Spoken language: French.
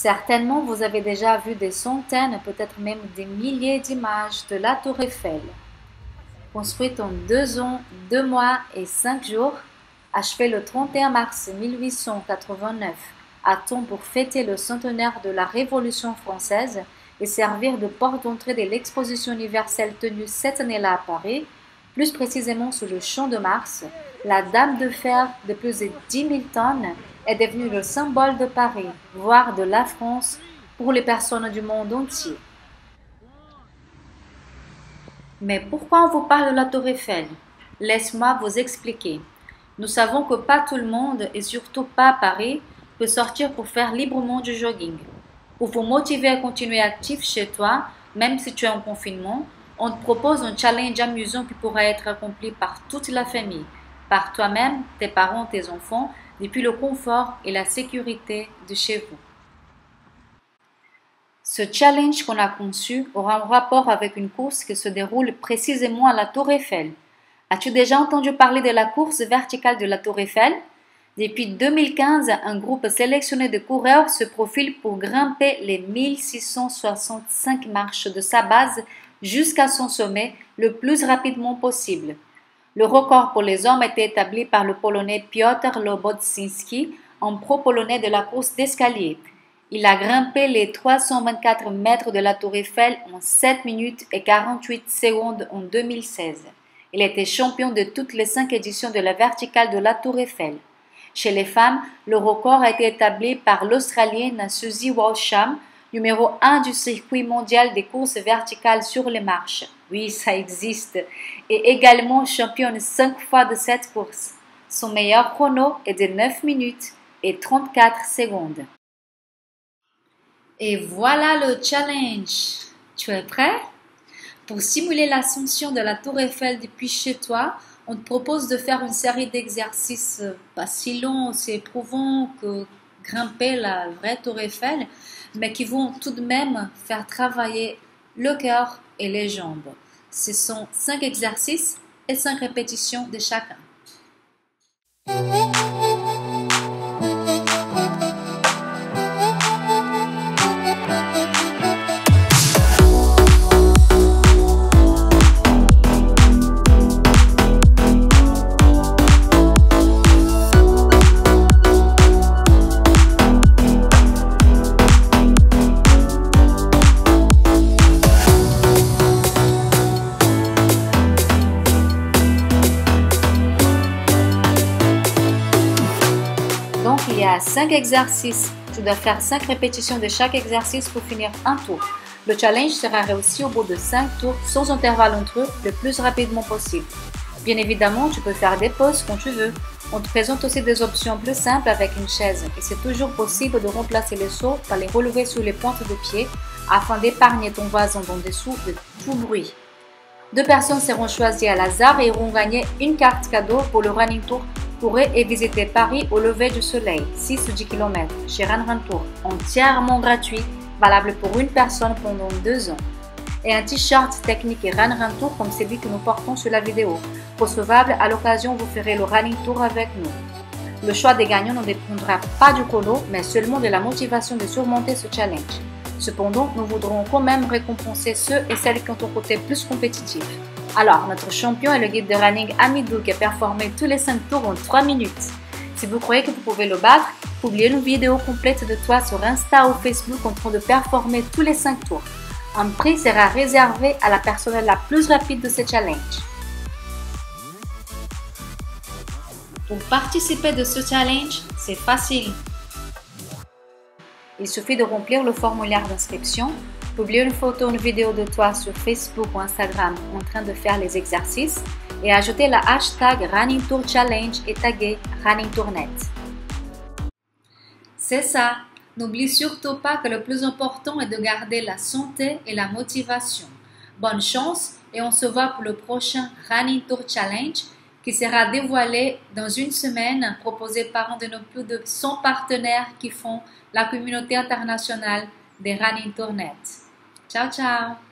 Certainement, vous avez déjà vu des centaines, peut-être même des milliers d'images de la Tour Eiffel. Construite en 2 ans, 2 mois et 5 jours, achevée le 31 mars 1889, à temps pour fêter le centenaire de la Révolution française et servir de porte d'entrée de l'exposition universelle tenue cette année-là à Paris, plus précisément sous le Champ de Mars, la Dame de Fer de plus de 10 000 tonnes est devenue le symbole de Paris, voire de la France, pour les personnes du monde entier. Mais pourquoi on vous parle de la Tour Eiffel? Laisse-moi vous expliquer. Nous savons que pas tout le monde, et surtout pas à Paris, peut sortir pour faire librement du jogging. Pour vous motiver à continuer actif chez toi, même si tu es en confinement, on te propose un challenge amusant qui pourra être accompli par toute la famille, par toi-même, tes parents, tes enfants, depuis le confort et la sécurité de chez vous. Ce challenge qu'on a conçu aura un rapport avec une course qui se déroule précisément à la Tour Eiffel. As-tu déjà entendu parler de la course verticale de la Tour Eiffel? Depuis 2015, un groupe sélectionné de coureurs se profile pour grimper les 1665 marches de sa base jusqu'à son sommet le plus rapidement possible. Le record pour les hommes a été établi par le Polonais Piotr Lobotczyński, un pro polonais de la course d'escalier. Il a grimpé les 324 mètres de la Tour Eiffel en 7 minutes et 48 secondes en 2016. Il était champion de toutes les 5 éditions de la verticale de la Tour Eiffel. Chez les femmes, le record a été établi par l'Australienne Susie Walsham, numéro 1 du circuit mondial des courses verticales sur les marches. Oui, ça existe. Et également championne 5 fois de cette course. Son meilleur chrono est de 9 minutes et 34 secondes. Et voilà le challenge. Tu es prêt? Pour simuler l'ascension de la Tour Eiffel depuis chez toi, on te propose de faire une série d'exercices pas si longs, aussi éprouvants que grimper la vraie Tour Eiffel, mais qui vont tout de même faire travailler le cœur et les jambes. Ce sont 5 exercices et 5 répétitions de chacun. Donc, il y a 5 exercices. Tu dois faire 5 répétitions de chaque exercice pour finir un tour. Le challenge sera réussi au bout de 5 tours sans intervalle entre eux le plus rapidement possible. Bien évidemment, tu peux faire des pauses quand tu veux. On te présente aussi des options plus simples avec une chaise et c'est toujours possible de remplacer les sauts par les relever sous les pointes de pied afin d'épargner ton voisin en dessous de tout bruit. 2 personnes seront choisies à hasard et auront gagné une carte cadeau pour le Running Tour pour et visiter Paris au lever du soleil, 6 ou 10 km, chez Run Tour, entièrement gratuit, valable pour une personne pendant 2 ans. Et un t-shirt technique et Run Tour comme celui que nous portons sur la vidéo. Recevable à l'occasion, vous ferez le Running Tour avec nous. Le choix des gagnants ne dépendra pas du chrono, mais seulement de la motivation de surmonter ce challenge. Cependant, nous voudrons quand même récompenser ceux et celles qui ont un côté plus compétitif. Alors, notre champion est le guide de running Amidou qui a performé tous les 5 tours en 3 minutes. Si vous croyez que vous pouvez le battre, publiez une vidéo complète de toi sur Insta ou Facebook en train de performer tous les 5 tours. Un prix sera réservé à la personne la plus rapide de ce challenge. Pour participer de ce challenge, c'est facile. Il suffit de remplir le formulaire d'inscription, publier une photo ou une vidéo de toi sur Facebook ou Instagram en train de faire les exercices et ajouter la hashtag Running Tour Challenge et taguer Running Tournet. C'est ça! N'oublie surtout pas que le plus important est de garder la santé et la motivation. Bonne chance et on se voit pour le prochain Running Tour Challenge qui sera dévoilé dans une semaine, proposé par un de nos plus de 100 partenaires qui font la communauté internationale des Running Tournet. Ciao, ciao!